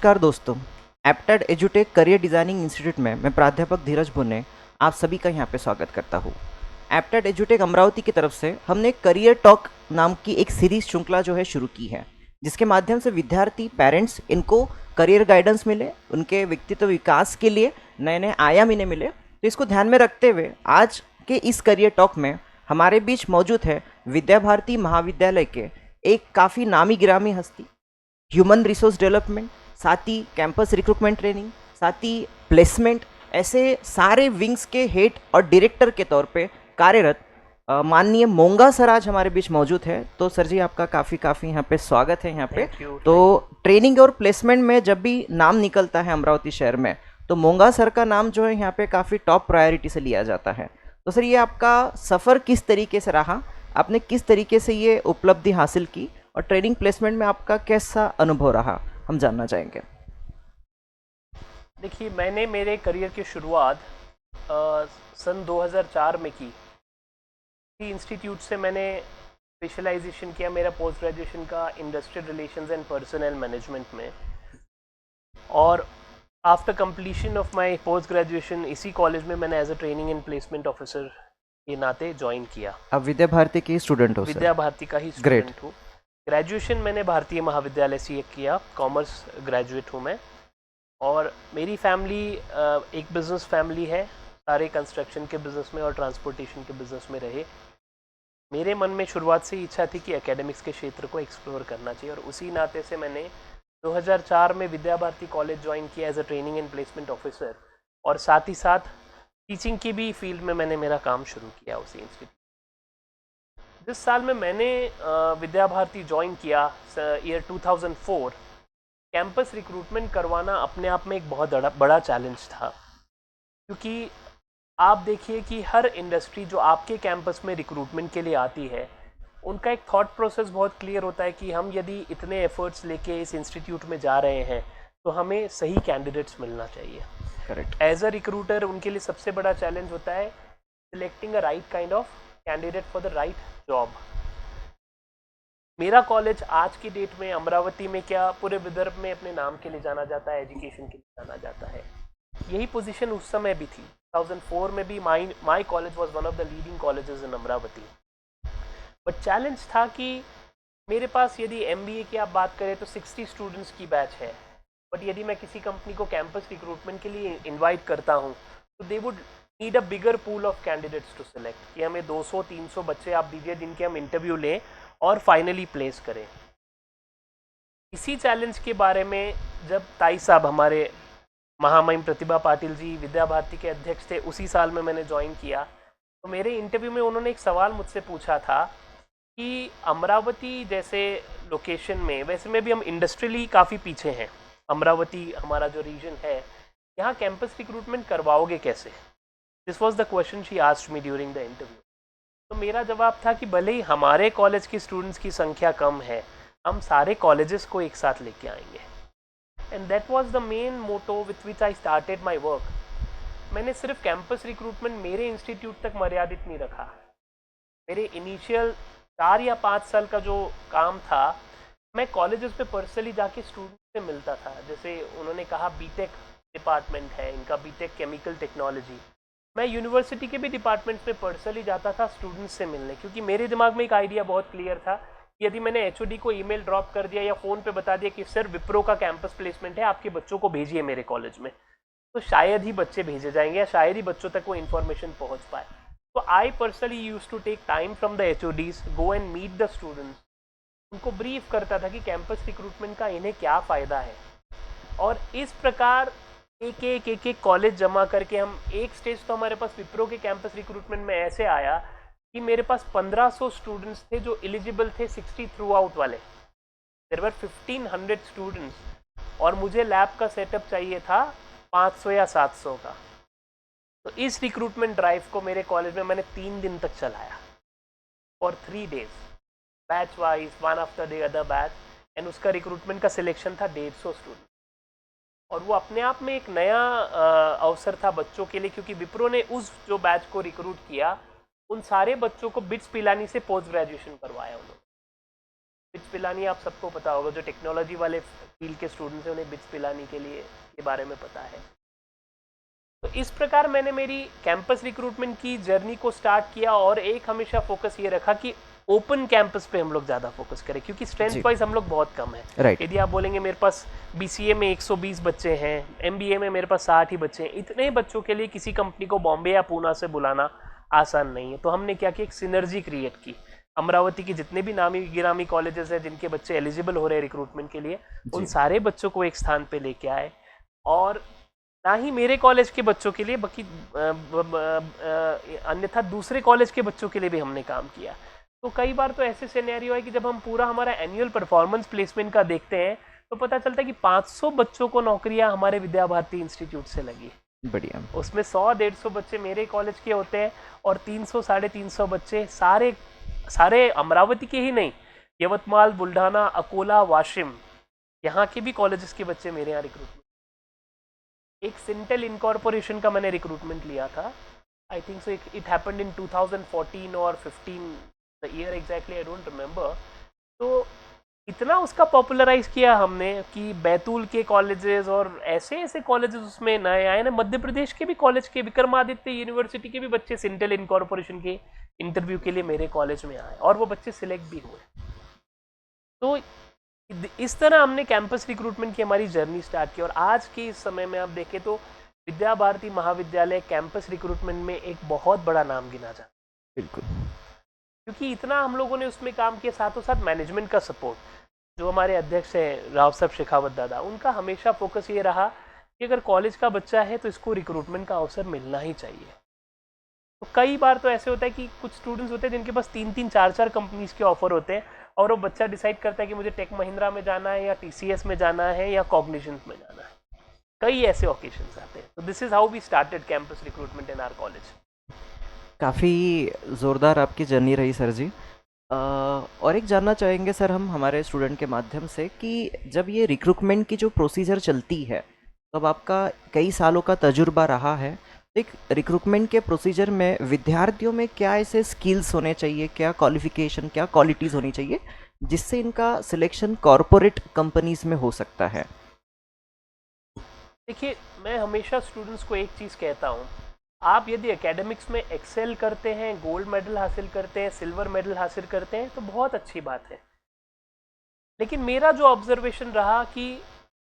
नमस्कार दोस्तों। एप्टेड एजुटेक career designing institute में मैं प्राध्यापक धीरज बुन्ने आप सभी का यहाँ पे स्वागत करता हूँ। एप्टेड एजुटेक अमरावती की तरफ से हमने करियर टॉक नाम की एक सीरीज श्रृंखला जो है शुरू की है, जिसके माध्यम से विद्यार्थी पेरेंट्स इनको करियर गाइडेंस मिले, उनके व्यक्तित्व विकास के लिए नए नए आयाम इन्हें मिले। तो इसको ध्यान में रखते हुए आज के इस करियर टॉक में हमारे बीच मौजूद है विद्या भारती महाविद्यालय के एक काफ़ी नामी गिरामी हस्ती, ह्यूमन रिसोर्स डेवलपमेंट, साथ ही कैंपस रिक्रूटमेंट ट्रेनिंग, साथ ही प्लेसमेंट, ऐसे सारे विंग्स के हेड और डायरेक्टर के तौर पे कार्यरत माननीय मोंगा सर आज हमारे बीच मौजूद है। तो सर जी आपका काफ़ी यहाँ पे स्वागत है यहाँ पे। तो ट्रेनिंग और प्लेसमेंट में जब भी नाम निकलता है अमरावती शहर में, तो मोंगा सर का नाम जो है यहाँ पे काफ़ी टॉप प्रायोरिटी से लिया जाता है। तो सर ये आपका सफ़र किस तरीके से रहा, आपने किस तरीके से ये उपलब्धि हासिल की और ट्रेनिंग प्लेसमेंट में आपका कैसा अनुभव रहा, हम जानना चाहेंगे। देखिए, मैंने मेरे करियर की शुरुआत सन 2004 में की। इंस्टीट्यूट से मैंने स्पेशलाइजेशन किया मेरा पोस्ट ग्रेजुएशन का industrial relations and personnel management में, और after completion of my post graduation इसी कॉलेज में मैंने as a training and placement officer के नाते ज्वाइन किया। आप विद्या भारती के स्टूडेंट हो? विद्या भारती का ही स्टूडेंट हूँ। ग्रेजुएशन मैंने भारतीय महाविद्यालय से किया, कॉमर्स ग्रेजुएट हूँ मैं। और मेरी फैमिली एक बिज़नेस फैमिली है, सारे कंस्ट्रक्शन के बिज़नेस में और ट्रांसपोर्टेशन के बिज़नेस में रहे। मेरे मन में शुरुआत से इच्छा थी कि एकेडमिक्स के क्षेत्र को एक्सप्लोर करना चाहिए, और उसी नाते से मैंने 2004 में विद्या भारती कॉलेज ज्वाइन किया as a training and placement officer, और साथ ही साथ टीचिंग की भी फील्ड में मैंने मेरा काम शुरू किया उसी इंस्टीट्यूट। जिस साल में मैंने विद्या भारती ज्वाइन किया, ईयर 2004, कैंपस रिक्रूटमेंट करवाना अपने आप में एक बहुत बड़ा चैलेंज था, क्योंकि आप देखिए कि हर इंडस्ट्री जो आपके कैंपस में रिक्रूटमेंट के लिए आती है, उनका एक थॉट प्रोसेस बहुत क्लियर होता है कि हम यदि इतने एफर्ट्स लेके इस इंस्टीट्यूट में जा रहे हैं तो हमें सही कैंडिडेट्स मिलना चाहिए। करेक्ट। एज अ रिक्रूटर उनके लिए सबसे बड़ा चैलेंज होता है selecting a right kind of candidate for the right job. मेरा कॉलेज आज की डेट में अमरावती में क्या पूरे विदर्भ में अपने नाम के लिए जाना जाता है, एजुकेशन के लिए जाना जाता है। यही पोजीशन उस समय भी थी। 2004 में भी my college was one of the leading colleges in Amravati. But challenge था कि मेरे पास यदि MBA की आप बात करें तो 60 स्टूडेंट्स की बैच है, बट यदि मैं किसी कंपनी को कैंपस रिक्रूटमेंट के लिए इन्वाइट करता हूँ तो they would need a bigger pool of candidates to select, कि हमें 200-300 बच्चे आप दीजिए जिनके हम इंटरव्यू लें और फाइनली प्लेस करें। इसी चैलेंज के बारे में जब ताई साहब, हमारे महामहिम प्रतिभा पाटिल जी विद्या भारती के अध्यक्ष थे, उसी साल में मैंने ज्वाइन किया, तो मेरे इंटरव्यू में उन्होंने एक सवाल मुझसे पूछा था कि अमरावती जैसे लोकेशन में, वैसे में भी हम इंडस्ट्रियली काफ़ी पीछे हैं, अमरावती हमारा जो रीजन है, यहाँ कैंपस रिक्रूटमेंट करवाओगे कैसे? This was the question she asked me during the interview. तो मेरा जवाब था कि भले ही हमारे कॉलेज की स्टूडेंट्स की संख्या कम है, हम सारे कॉलेजेस को एक साथ लेके आएंगे। And that was the main motto with which I started my work. मैंने सिर्फ कैंपस रिक्रूटमेंट मेरे इंस्टीट्यूट तक मर्यादित नहीं रखा। मेरे इनिशियल 4 या 5 साल का जो काम था, मैं कॉलेजेस पे पर्सनली जाके स्टूडेंट से मिलता था। जैसे उन्होंने कहा बीटेक डिपार्टमेंट है इनका, बीटेक केमिकल टेक्नोलॉजी, मैं यूनिवर्सिटी के भी डिपार्टमेंट में पर्सनली जाता था स्टूडेंट्स से मिलने, क्योंकि मेरे दिमाग में एक आइडिया बहुत क्लियर था कि यदि मैंने HOD को ईमेल ड्रॉप कर दिया या फ़ोन पे बता दिया कि सर विप्रो का कैंपस प्लेसमेंट है, आपके बच्चों को भेजिए मेरे कॉलेज में, तो शायद ही बच्चे भेजे जाएंगे या शायद ही बच्चों तक वो इन्फॉर्मेशन पहुंच पाए। तो I personally use to take time from the HODs, go and meet the students, उनको ब्रीफ करता था कि कैंपस रिक्रूटमेंट का इन्हें क्या फ़ायदा है। और इस प्रकार एक कॉलेज जमा करके हम एक स्टेज तो हमारे पास विप्रो के कैंपस रिक्रूटमेंट में ऐसे आया कि मेरे पास 1500 स्टूडेंट्स थे जो एलिजिबल थे 60 थ्रू आउट वाले। देयर वर 1500 स्टूडेंट्स और मुझे लैब का सेटअप चाहिए था 500 या 700 का। तो इस रिक्रूटमेंट ड्राइव को मेरे कॉलेज में मैंने 3 दिन तक चलाया, for 3 days, batch wise, one after the other batch, and उसका रिक्रूटमेंट का सिलेक्शन था 150 स्टूडेंट। और वो अपने आप में एक नया अवसर था बच्चों के लिए, क्योंकि विप्रो ने उस जो बैच को रिक्रूट किया, उन सारे बच्चों को बिट्स पिलानी से पोस्ट ग्रेजुएशन करवाया उन्होंने। बिट्स पिलानी आप सबको पता होगा, जो टेक्नोलॉजी वाले फील्ड के स्टूडेंट्स हैं उन्हें बिट्स पिलानी के बारे में पता है। तो इस प्रकार मैंने मेरी कैंपस रिक्रूटमेंट की जर्नी को स्टार्ट किया, और एक हमेशा फोकस ये रखा कि ओपन कैंपस पे हम लोग ज़्यादा फोकस करें, क्योंकि स्ट्रेंथ वाइज हम लोग बहुत कम है। राइट। यदि आप बोलेंगे मेरे पास BCA में 120 बच्चे हैं, MBA में मेरे पास 60 ही बच्चे हैं, इतने बच्चों के लिए किसी कंपनी को बॉम्बे या पूना से बुलाना आसान नहीं है। तो हमने क्या किया, एक सिनर्जी क्रिएट की। अमरावती के जितने भी नामी गिरामी कॉलेजेस हैं जिनके बच्चे एलिजिबल हो रहे हैं रिक्रूटमेंट के लिए, उन सारे बच्चों को एक स्थान पे लेके आए। और ना ही मेरे कॉलेज के बच्चों के लिए, बल्कि अन्यथा दूसरे कॉलेज के बच्चों के लिए भी हमने काम किया। तो कई बार तो ऐसे सिनेरियो है कि जब हम पूरा हमारा एनुअल परफॉर्मेंस प्लेसमेंट का देखते हैं तो पता चलता है कि 500 बच्चों को नौकरियां हमारे विद्या भारती इंस्टीट्यूट से लगी। बढ़िया। उसमें 100-150 बच्चे मेरे कॉलेज के होते हैं, और 300-350 बच्चे सारे अमरावती के ही नहीं, यवतमाल, बुल्ढाना, अकोला, वाशिम, यहाँ के भी कॉलेजेस के बच्चे मेरे यहाँ रिक्रूटमेंट। एक सिंटेल इनकॉर्पोरेशन का मैंने रिक्रूटमेंट लिया था, I think so it happened in 2014 और 15, the year exactly I don't remember. तो इतना उसका पॉपुलराइज किया हमने कि बैतूल के कॉलेजेस और ऐसे ऐसे कॉलेजेस उसमें नए आए ना, मध्य प्रदेश के भी कॉलेज के, विक्रमादित्य यूनिवर्सिटी के भी बच्चे सिंटेल इनकॉर्पोरेशन के इंटरव्यू के लिए मेरे कॉलेज में आए, और वो बच्चे सिलेक्ट भी हुए। तो इस तरह हमने कैंपस रिक्रूटमेंट की हमारी जर्नी स्टार्ट की, और आज के इस समय में आप देखें तो विद्या भारती महाविद्यालय कैंपस रिक्रूटमेंट में एक बहुत बड़ा नाम गिना जाता है। बिल्कुल। क्योंकि इतना हम लोगों ने उसमें काम किया, साथों साथ मैनेजमेंट का सपोर्ट, जो हमारे अध्यक्ष हैं राव साहब शेखावत दादा, उनका हमेशा फोकस ये रहा कि अगर कॉलेज का बच्चा है तो इसको रिक्रूटमेंट का अवसर मिलना ही चाहिए। तो कई बार तो ऐसे होता है कि कुछ स्टूडेंट्स होते हैं जिनके पास 3-3, 4-4 कंपनीज के ऑफर होते हैं, और वो बच्चा डिसाइड करता है कि मुझे टेक महिंद्रा में जाना है, या TCS में जाना है, या कॉग्निशंस में जाना है। कई ऐसे ओकेजन्स आते हैं। तो this is how we started campus recruitment in our college. काफ़ी ज़ोरदार आपकी जर्नी रही सर जी। और एक जानना चाहेंगे सर हम हमारे स्टूडेंट के माध्यम से कि जब ये रिक्रूटमेंट की जो प्रोसीजर चलती है, तब आपका कई सालों का तजुर्बा रहा है, तो एक रिक्रूटमेंट के प्रोसीजर में विद्यार्थियों में क्या ऐसे स्किल्स होने चाहिए, क्या क्वालिफिकेशन, क्या क्वालिटीज़ होनी चाहिए जिससे इनका सिलेक्शन कॉरपोरेट कंपनीज में हो सकता है? देखिए, मैं हमेशा स्टूडेंट्स को एक चीज़ कहता हूँ, आप यदि एकेडमिक्स में एक्सेल करते हैं, गोल्ड मेडल हासिल करते हैं, सिल्वर मेडल हासिल करते हैं, तो बहुत अच्छी बात है। लेकिन मेरा जो ऑब्जर्वेशन रहा कि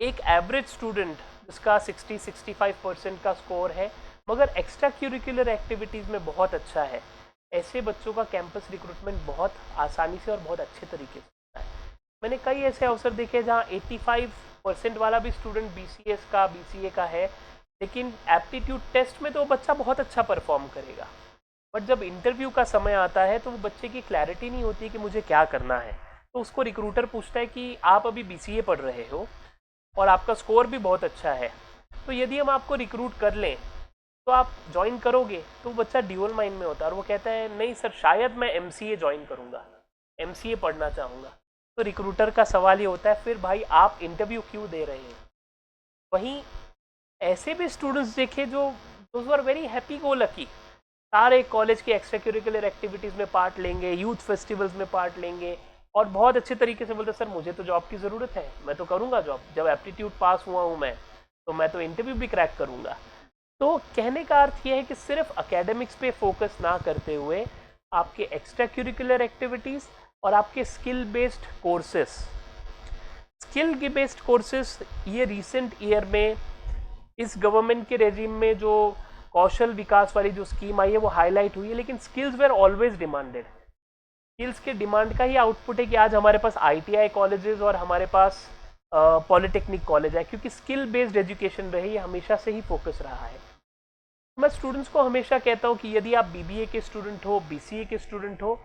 एक एवरेज स्टूडेंट जिसका 60-65% का स्कोर है, मगर एक्स्ट्रा क्यूरिकुलर एक्टिविटीज़ में बहुत अच्छा है, ऐसे बच्चों का कैंपस रिक्रूटमेंट बहुत आसानी से और बहुत अच्छे तरीके से होता है। मैंने कई ऐसे अवसर देखे जहाँ 85% वाला भी स्टूडेंट BCS का, BCA का है, लेकिन एप्टीट्यूड टेस्ट में तो बच्चा बहुत अच्छा परफॉर्म करेगा, बट जब इंटरव्यू का समय आता है तो वो बच्चे की क्लैरिटी नहीं होती कि मुझे क्या करना है। तो उसको रिक्रूटर पूछता है कि आप अभी BCA पढ़ रहे हो और आपका स्कोर भी बहुत अच्छा है, तो यदि हम आपको रिक्रूट कर लें तो आप ज्वाइन करोगे? तो बच्चा ड्यूअल माइंड में होता है और वो कहता है नहीं सर, शायद मैं MCA ज्वाइन करूँगा, MCA पढ़ना चाहूँगा। तो रिक्रूटर का सवाल ये होता है, फिर भाई आप इंटरव्यू क्यों दे रहे हैं? वहीं ऐसे भी स्टूडेंट्स देखे जो those are very happy go lucky, सारे कॉलेज के एक्स्ट्रा करिकुलर एक्टिविटीज़ में पार्ट लेंगे, यूथ फेस्टिवल्स में पार्ट लेंगे, और बहुत अच्छे तरीके से बोलते सर मुझे तो जॉब की ज़रूरत है, मैं तो करूँगा जॉब, जब एप्टीट्यूड पास हुआ हूँ मैं तो इंटरव्यू भी क्रैक करूँगा। तो कहने का अर्थ ये है कि सिर्फ एकेडमिक्स पे फोकस ना करते हुए आपके एक्स्ट्रा करिकुलर एक्टिविटीज़ और आपके स्किल बेस्ड कोर्सेस ये रिसेंट ईयर में इस गवर्नमेंट के रेजिम में जो कौशल विकास वाली जो स्कीम आई है वो हाईलाइट हुई है, लेकिन skills where always demanded. Skills के डिमांड का ही आउटपुट है कि आज हमारे पास ITI कॉलेजेस और हमारे पास पॉलिटेक्निक कॉलेज है, क्योंकि स्किल बेस्ड एजुकेशन रही है, हमेशा से ही फोकस रहा है। मैं स्टूडेंट्स को हमेशा कहता हूँ कि यदि आप BBA के स्टूडेंट हो, BCA के स्टूडेंट हो,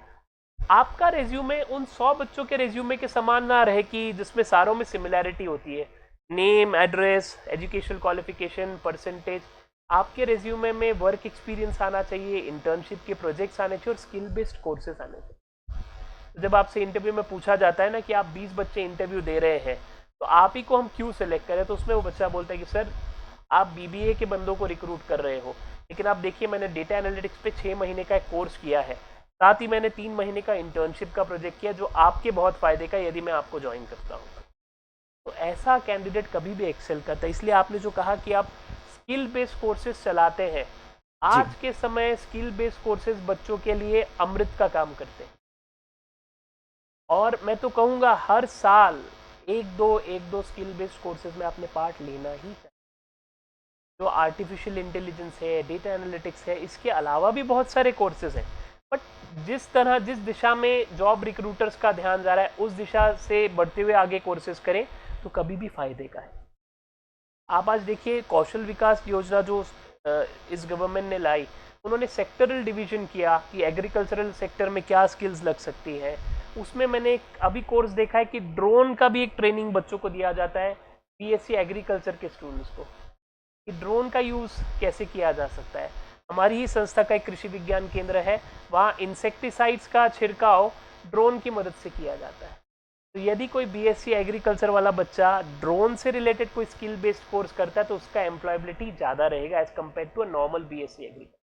आपका रेज्यूमे उन 100 बच्चों के रेज्यूमे के समान ना रहे कि जिसमें सारों में सिमिलैरिटी होती है, name, address, educational qualification, percentage. आपके रेज्यूमे में वर्क एक्सपीरियंस आना चाहिए, इंटर्नशिप के प्रोजेक्ट्स आने चाहिए और स्किल बेस्ड कोर्सेज आने चाहिए। जब आपसे इंटरव्यू में पूछा जाता है ना कि आप 20 बच्चे इंटरव्यू दे रहे हैं तो आप ही को हम क्यों सेलेक्ट करें, तो उसमें वो बच्चा बोलता है कि सर आप BBA के बंदों को रिक्रूट कर रहे हो, लेकिन आप देखिए मैंने डेटा एनालिटिक्स पे 6 महीने का एक कोर्स किया है, साथ ही मैंने 3 महीने का इंटर्नशिप का प्रोजेक्ट किया जो आपके बहुत फ़ायदे का यदि मैं आपको ज्वाइन करता हूँ। तो ऐसा कैंडिडेट कभी भी एक्सेल करता है। इसलिए आपने जो कहा कि आप स्किल बेस्ड कोर्सेज चलाते हैं, जी आज के समय स्किल बेस्ड कोर्सेज बच्चों के लिए अमृत का काम करते हैं। और मैं तो कहूँगा हर साल एक दो स्किल बेस्ड कोर्सेज में आपने पार्ट लेना ही चाहिए। जो आर्टिफिशियल इंटेलिजेंस है, डेटा एनालिटिक्स है, इसके अलावा भी बहुत सारे कोर्सेज हैं। बट जिस दिशा में जॉब रिक्रूटर्स का ध्यान जा रहा है उस दिशा से बढ़ते हुए आगे कोर्सेज करें तो कभी भी फायदे का है। आप आज देखिए कौशल विकास योजना जो इस गवर्नमेंट ने लाई, उन्होंने सेक्टरल डिवीजन किया कि एग्रीकल्चरल सेक्टर में क्या स्किल्स लग सकती है। उसमें मैंने एक अभी कोर्स देखा है कि ड्रोन का भी एक ट्रेनिंग बच्चों को दिया जाता है, बीएससी एग्रीकल्चर के स्टूडेंट्स को, कि ड्रोन का यूज़ कैसे किया जा सकता है। हमारी ही संस्था का एक कृषि विज्ञान केंद्र है, वहाँ इंसेक्टिसाइड्स का छिड़काव ड्रोन की मदद से किया जाता है। तो यदि कोई बीएससी एग्रीकल्चर वाला बच्चा ड्रोन से रिलेटेड कोई स्किल बेस्ड कोर्स करता है तो उसका एम्प्लॉयबिलिटी ज़्यादा रहेगा as compare to a normal BSc agriculture.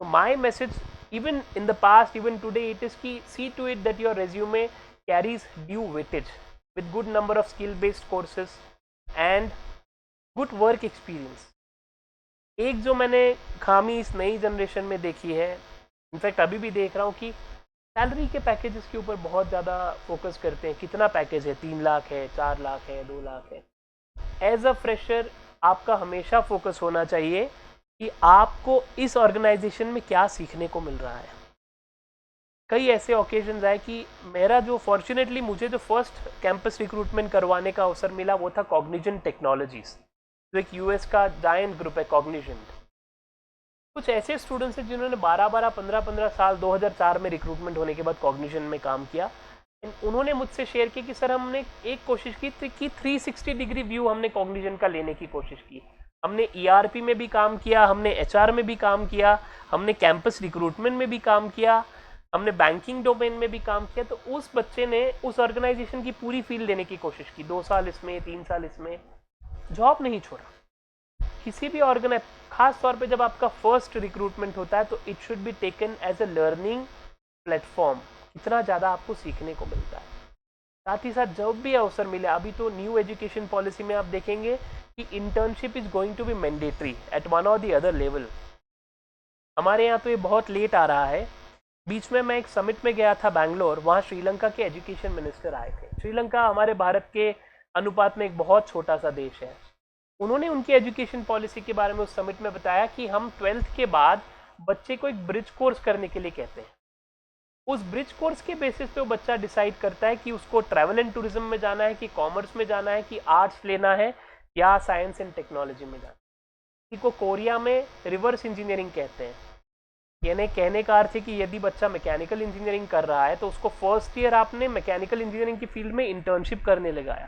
So my message, even in the past, even today, it is कि see to it that your resume carries due weightage with good number of skill-based courses and good work experience. एक जो मैंने खामी इस नई generation में देखी है, इनफैक्ट अभी भी देख रहा हूँ कि सैलरी के पैकेजेस के ऊपर बहुत ज़्यादा फोकस करते हैं। कितना पैकेज है, 3 लाख है, 4 लाख है, 2 लाख है। एज अ फ्रेशर आपका हमेशा फोकस होना चाहिए कि आपको इस ऑर्गेनाइजेशन में क्या सीखने को मिल रहा है। कई ऐसे ओकेजन आए कि मेरा जो फॉर्चुनेटली मुझे जो फर्स्ट कैंपस रिक्रूटमेंट करवाने का अवसर मिला वो था कॉग्निजेंट टेक्नोलॉजीज, जो एक यूएस का जायंट ग्रुप है कॉग्निजेंट। कुछ ऐसे स्टूडेंट्स हैं जिन्होंने 12-12, 15-15 साल 2004 में रिक्रूटमेंट होने के बाद कॉग्निजेंट में काम किया। उन्होंने मुझसे शेयर किया कि सर हमने एक कोशिश की थी कि 360 डिग्री व्यू हमने कॉग्निजेंट का लेने की कोशिश की। हमने ईआरपी में भी काम किया, हमने एचआर में भी काम किया, हमने कैंपस रिक्रूटमेंट में भी काम किया, हमने बैंकिंग डोमेन में भी काम किया। तो उस बच्चे ने उस ऑर्गेनाइजेशन की पूरी फील्ड लेने की कोशिश की, 2 साल इसमें, 3 साल इसमें, जॉब नहीं छोड़ा। किसी भी ऑर्गेनाइज, खास तौर पे जब आपका फर्स्ट रिक्रूटमेंट होता है तो it should be taken as a learning platform. इतना ज़्यादा आपको सीखने को मिलता है। साथ ही साथ जब भी अवसर मिले, अभी तो न्यू एजुकेशन पॉलिसी में आप देखेंगे कि internship is going to be mandatory at one और द अदर लेवल। हमारे यहाँ तो ये बहुत लेट आ रहा है। बीच में मैं एक समिट में गया था बैंगलोर, वहाँ श्रीलंका के एजुकेशन मिनिस्टर आए थे। श्रीलंका हमारे भारत के अनुपात में एक बहुत छोटा सा देश है। उन्होंने उनकी एजुकेशन पॉलिसी के बारे में उस समिट में बताया कि हम 12th के बाद बच्चे को एक ब्रिज कोर्स करने के लिए कहते हैं। उस ब्रिज कोर्स के बेसिस पे वो बच्चा डिसाइड करता है कि उसको ट्रैवल एंड टूरिज्म में जाना है, कि कॉमर्स में जाना है, कि आर्ट्स लेना है, या साइंस एंड टेक्नोलॉजी में जाना है। किसी को कोरिया में रिवर्स इंजीनियरिंग कहते हैं। यानी कहने का अर्थ है कि यदि बच्चा मैकेनिकल इंजीनियरिंग कर रहा है तो उसको फर्स्ट ईयर आपने मैकेनिकल इंजीनियरिंग की फील्ड में इंटर्नशिप करने लगाया,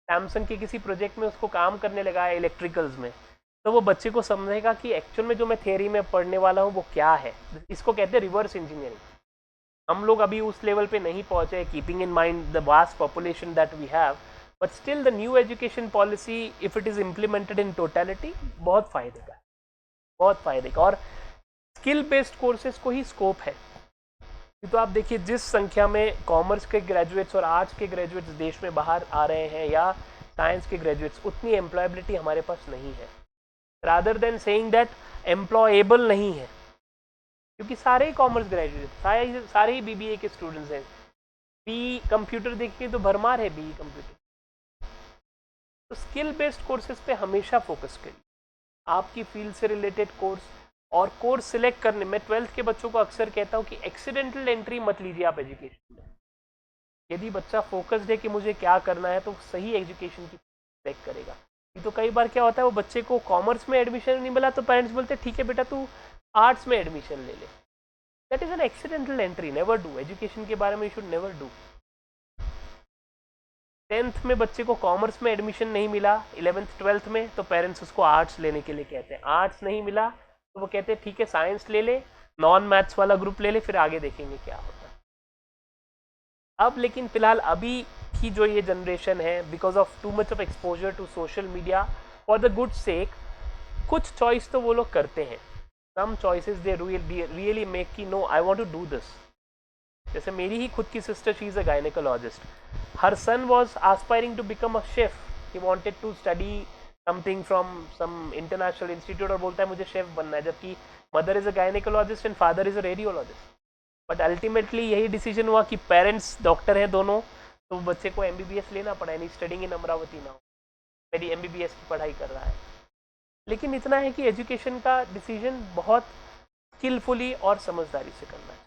सैमसंग के किसी प्रोजेक्ट में उसको काम करने लगाया इलेक्ट्रिकल्स में, तो वो बच्चे को समझेगा कि एक्चुअल में जो मैं थियरी में पढ़ने वाला हूँ वो क्या है। इसको कहते हैं रिवर्स इंजीनियरिंग। हम लोग अभी उस लेवल पे नहीं पहुंचे, keeping in mind the vast population that we have, but still the new education policy if it is implemented in totality बहुत फायदे का, बहुत फायदे का। और स्किल बेस्ड कोर्सेज को ही स्कोप है। तो आप देखिए जिस संख्या में कॉमर्स के ग्रेजुएट्स और आर्ट्स के ग्रेजुएट्स देश में बाहर आ रहे हैं, या साइंस के ग्रेजुएट्स, उतनी एम्प्लॉयबिलिटी हमारे पास नहीं है। Rather than saying that employable नहीं है, क्योंकि सारे ही कॉमर्स ग्रेजुएट, सारे ही बीबीए के स्टूडेंट्स हैं। बी कंप्यूटर देखिए तो भरमार है बी कंप्यूटर। तो स्किल बेस्ड कोर्सेज पे हमेशा फोकस करिए, आपकी फील्ड से रिलेटेड कोर्स। और कोर्स सिलेक्ट करने में 12th के बच्चों को अक्सर कहता हूँ कि एक्सीडेंटल एंट्री मत लीजिए आप एजुकेशन में। यदि बच्चा फोकस्ड है कि मुझे क्या करना है तो सही एजुकेशन की सिलेक्ट करेगा। तो कई बार क्या होता है, वो बच्चे को कॉमर्स में एडमिशन नहीं मिला तो पेरेंट्स बोलते ठीक है बेटा तू आर्ट्स में एडमिशन ले ले। That is an accidental entry, never do. Education के बारे में you should never do. 10th में बच्चे को कॉमर्स में एडमिशन नहीं मिला, 11th 12th में, तो पेरेंट्स उसको आर्ट्स लेने के लिए कहते हैं। आर्ट्स नहीं मिला तो वो कहते हैं ठीक है साइंस ले ले, नॉन मैथ्स वाला ग्रुप ले ले, फिर आगे देखेंगे क्या होता है। अब लेकिन फिलहाल अभी की जो ये जनरेशन है, because of too much of exposure to social media for the good sake, कुछ चॉइस तो वो लोग करते हैं। some choices they really make कि no I want to do this. जैसे मेरी ही खुद की sister, she is a gynecologist. Her son was aspiring to become a chef. He wanted to study something from some international institute और बोलता है मुझे chef बनना है, जबकि mother is a gynecologist and father is a radiologist. But ultimately यही decision हुआ कि parents डॉक्टर हैं दोनों, तो बच्चे को MBBS लेना पड़ा, यानी स्टडिंग इन अमरावती ना हो, मेरी MBBS की पढ़ाई कर रहा है. लेकिन इतना है कि एजुकेशन का डिसीजन बहुत स्किलफुली और समझदारी से करना है.